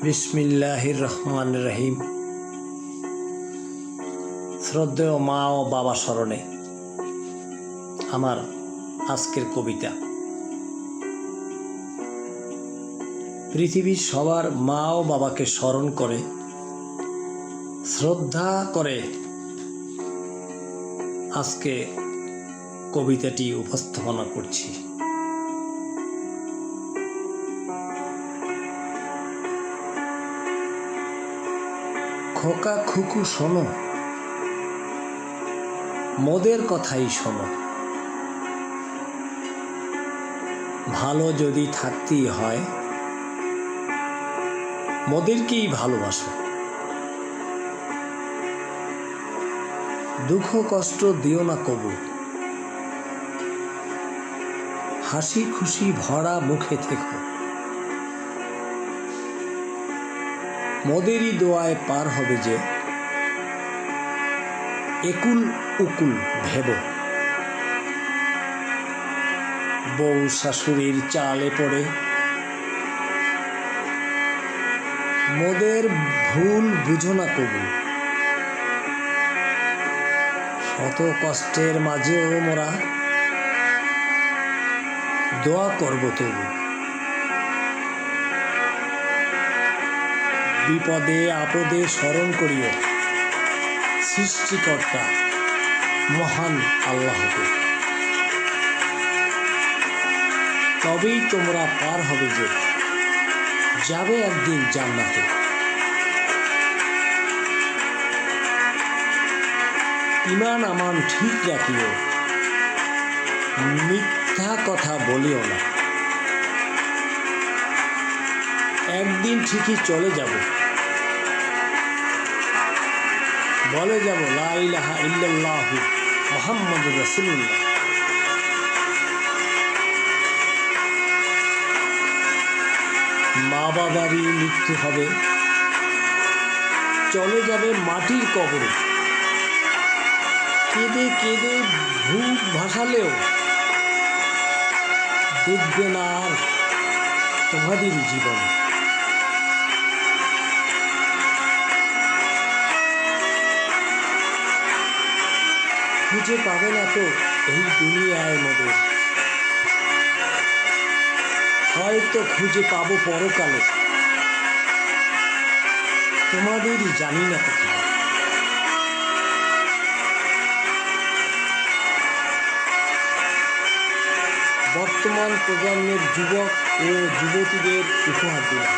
বিসমিল্লাহির রহমানির রহিম। শ্রদ্ধেয় মা ও বাবা স্মরণে আমার আজকের কবিতা। পৃথিবীর সবার মা ও বাবাকে স্মরণ করে শ্রদ্ধা করে আজকে কবিতাটি উপস্থাপনা করছি। খোকা খুকু শোনো, মোদের কথাই শোনো। ভালো যদি থাকতেই হয় মোদেরকেই ভালোবাসো। দুঃখ কষ্ট দিও না কবু, হাসি খুশি ভরা মুখে থেকো। মোদেরই দোয়ায় পার হবে যে একুল উকুল ভেব। বউ শাশুড়ির চালে পড়ে মোদের ভুল বুঝো না কবু। শত কষ্টের মাঝেও মোরা দোয়া করব তবু। বিপদে আপদে স্মরণ করিও সৃষ্টিকর্তা মহান আল্লাহকে। তবেই তোমরা পার হবে যে যাবে একদিন জান্নাতে। ঈমান আমান ঠিক রাখিও, মিথ্যা কথা বলিও না। একদিন ঠিকই চলে যাব, বলে যাব লা ইলাহা ইল্লাল্লাহু মুহাম্মাদুর রাসূলুল্লাহ। মা বাবারই মৃত্যু হবে, চলে যাবে মাটির কবরে। কেঁদে কেঁদে বুক ভাসালেও দেখবে না আর তোমাদের জীবন। খুঁজে পাবে না তো এই দুনিয়ায় মোদের, হয়তো খুঁজে পাবো পরকালে। তোমাদেরই জানি না কোথায়। বর্তমান প্রজন্মের যুবক ও যুবতীদের উপহার দিলাম।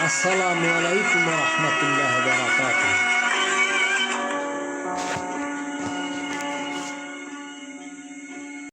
আসসালামু আলাইকুম ওয়া রাহমাতুল্লাহি ওয়া বারাকাতুহু।